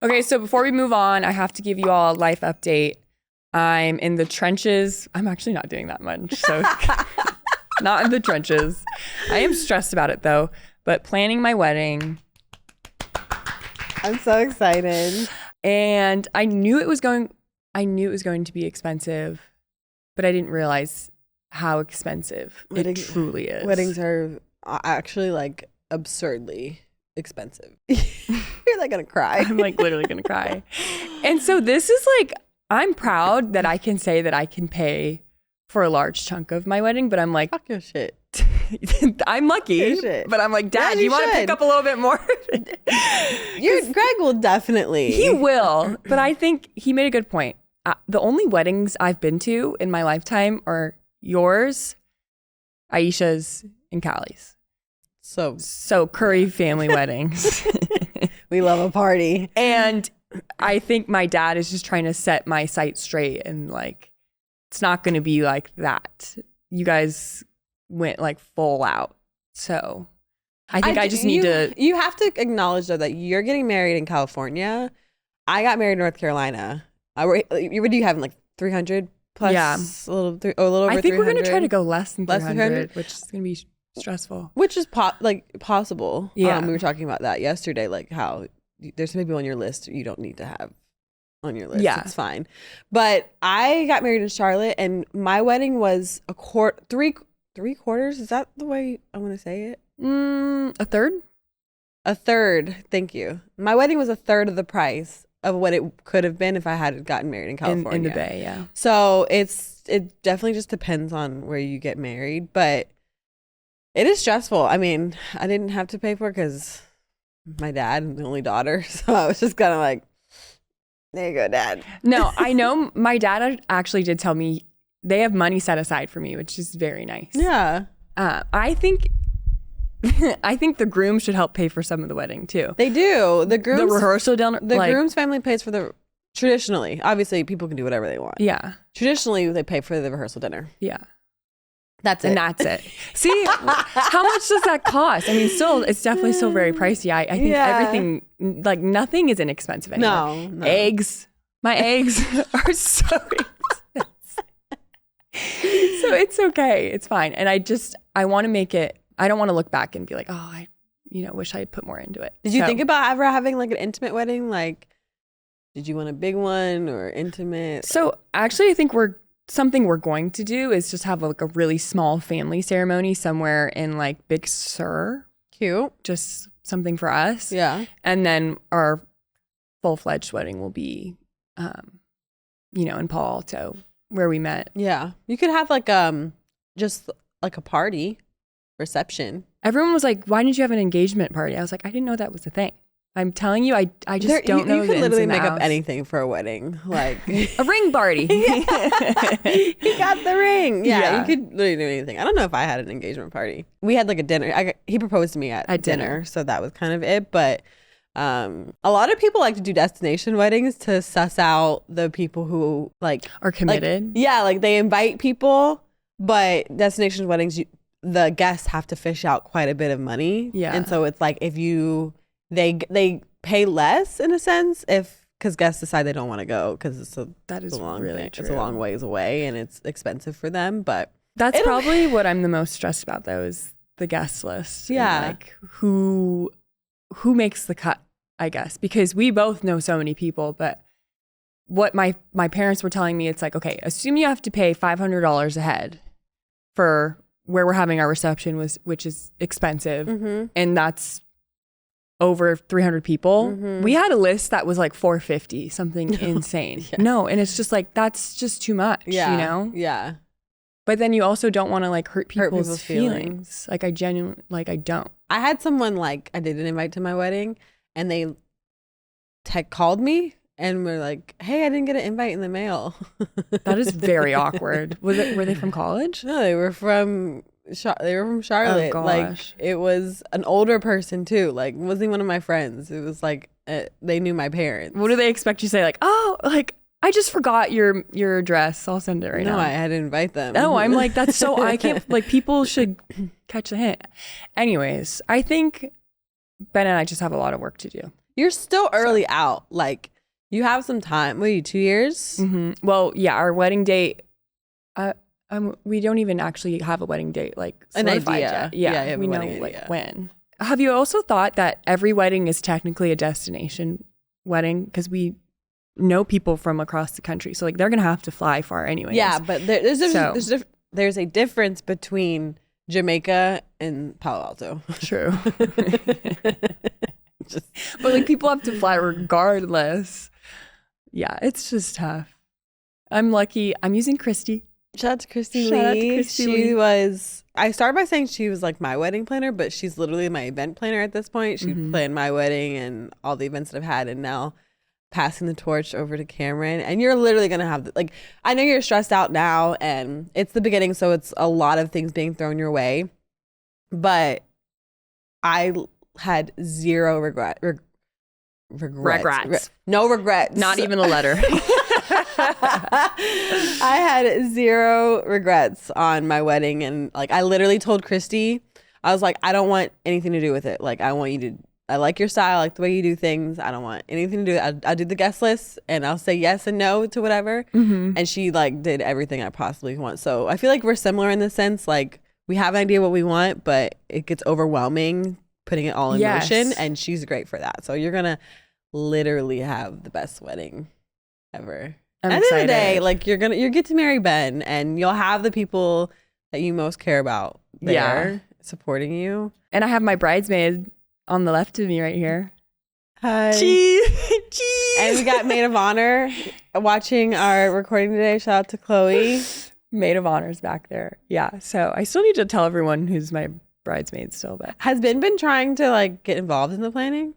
Okay, so before we move on, I have to give you all a life update. I'm in the trenches. I'm actually not doing that much, so not in the trenches. I am stressed about it though, but planning my wedding. I'm so excited. And I knew it was going to be expensive, but I didn't realize how expensive it truly is. Weddings are actually like absurdly expensive. You're like gonna cry. I'm like literally gonna cry. And so this is like, I'm proud that I can say that I can pay for a large chunk of my wedding, but I'm like, fuck your shit. I'm lucky, but I'm like, Dad, you want to pick up a little bit more? Greg will definitely. He will, but I think he made a good point. The only weddings I've been to in my lifetime are yours, Aisha's, and Callie's. So Curry family weddings. We love a party. And I think my dad is just trying to set my sights straight and like, it's not going to be like that. You guys went like full out. So I think I just need to. You have to acknowledge though that you're getting married in California. I got married in North Carolina. What do you have, like 300 plus? Yeah. A little over 300? I think we're going to try to go less than 300, which is going to be stressful. Which is possible. Yeah. We were talking about that yesterday, like how there's some people on your list you don't need to have on your list. Yeah. It's fine. But I got married in Charlotte and my wedding was three quarters. Is that the way I want to say it? A third? A third. Thank you. My wedding was a third of the price of what it could have been if I had gotten married in California. In the Bay, yeah. So it definitely just depends on where you get married, but it is stressful. I mean, I didn't have to pay for it because my dad, I'm the only daughter, so I was just kind of like, there you go, Dad. No, I know my dad actually did tell me they have money set aside for me, which is very nice. Yeah. I think the groom should help pay for some of the wedding too. They do. The rehearsal dinner. The groom's family pays for traditionally. Obviously, people can do whatever they want. Yeah. Traditionally, they pay for the rehearsal dinner. Yeah. That's it. And that's it. See, how much does that cost? I mean, it's definitely still very pricey. I think everything, like nothing is inexpensive anymore. No. Eggs. My eggs are so expensive. So it's okay. It's fine. And I want to make it, I don't want to look back and be like, oh, I wish I had put more into it. Did you think about ever having like an intimate wedding? Like, did you want a big one or intimate? So actually, I think something we're going to do is just have like a really small family ceremony somewhere in like Big Sur. Cute. Just something for us. Yeah. And then our full-fledged wedding will be, in Palo Alto where we met. Yeah. You could have like just like a party reception. Everyone was like, why didn't you have an engagement party? I was like, I didn't know that was a thing. I'm telling you, I just don't know. You could literally make up anything for a wedding, like a ring party. He got the ring. Yeah, you could literally do anything. I don't know if I had an engagement party. We had like a dinner. He proposed to me at dinner, so that was kind of it. But a lot of people like to do destination weddings to suss out the people who like are committed. Like they invite people, but destination weddings, the guests have to fish out quite a bit of money. Yeah, and so it's like if they pay less in a sense because guests decide they don't want to go because it's a long ways away and it's expensive for them. But that's probably what I'm the most stressed about though is the guest list. Yeah, and like who makes the cut, I guess, because we both know so many people. But what my parents were telling me, it's like, okay, assume you have to pay $500 a head for where we're having our reception, which is expensive, and that's over 300 people. We had a list that was like 450, something insane. Yeah. No, and it's just like, that's just too much, Yeah. But then you also don't want to like hurt people's feelings. Like I don't. I had someone like, I did an invite to my wedding and they called me and were like, hey, I didn't get an invite in the mail. That is very awkward. Were they from college? No, they were from Charlotte. Oh, gosh. Like it was an older person too. Like wasn't even one of my friends. It was like they knew my parents. What do they expect you to say? Like, oh, like I just forgot your address. I'll send it right now. No, I had to invite them. No, I'm like that's so I can't like people should catch the hint. Anyways, I think Ben and I just have a lot of work to do. You're still early out. Like, you have some time. What are you, 2 years? Mm-hmm. Well, yeah, our wedding date, we don't even actually have a wedding date, like, solidified yet. Yeah, we know, like, when. Have you also thought that every wedding is technically a destination wedding? Because we know people from across the country. So, like, they're going to have to fly far anyway. Yeah, but there's a difference between Jamaica and Palo Alto. True. But, like, people have to fly regardless. Yeah, it's just tough. I'm lucky. I'm using Christy. Shout out to Christy Lee. I started by saying she was like my wedding planner, but she's literally my event planner at this point. She planned my wedding and all the events that I've had, and now passing the torch over to Cameron. And you're literally going to have, like, I know you're stressed out now and it's the beginning, so it's a lot of things being thrown your way. But I had zero regrets. No regrets. Not even a letter. I had zero regrets on my wedding, and like I literally told Christy, I was like, I don't want anything to do with it. Like, I like your style, I like the way you do things. I don't want anything to do with it. I'll do the guest list and I'll say yes and no to whatever. And she like did everything I possibly want. So I feel like we're similar in the sense, like, we have an idea what we want, but it gets overwhelming putting it all in motion, and she's great for that. So you're gonna literally have the best wedding ever. I'm At excited. the end of the day, like, you get to marry Ben, and you'll have the people that you most care about there supporting you. And I have my bridesmaid on the left of me right here. Hi. Cheese. And we got maid of honor watching our recording today. Shout out to Chloe. Maid of honor's back there. Yeah. So I still need to tell everyone who's my bridesmaid still. But has Ben been trying to like get involved in the planning?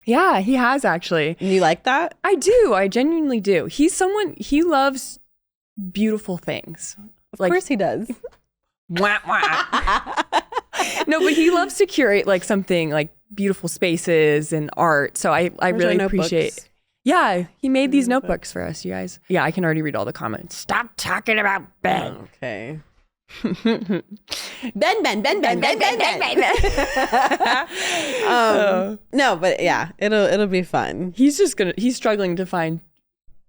Yeah, he has actually. And you like that? I do. I genuinely do. He loves beautiful things. Of course he does. Wah, wah. No, but he loves to curate like something like beautiful spaces and art. So I really appreciate. Yeah, he made these notebooks for us, you guys. Yeah, I can already read all the comments. Stop talking about Ben. Okay. Ben. No, but yeah, it'll be fun. He's struggling to find,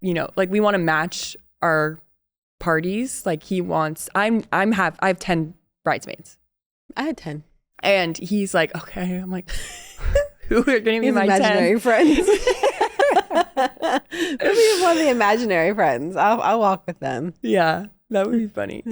like, we want to match our parties. Like, he wants, I have 10 bridesmaids. I had 10. And he's like, okay. I'm like, who are going to be my imaginary 10 friends? Maybe one of the imaginary friends. I'll walk with them. Yeah, that would be funny.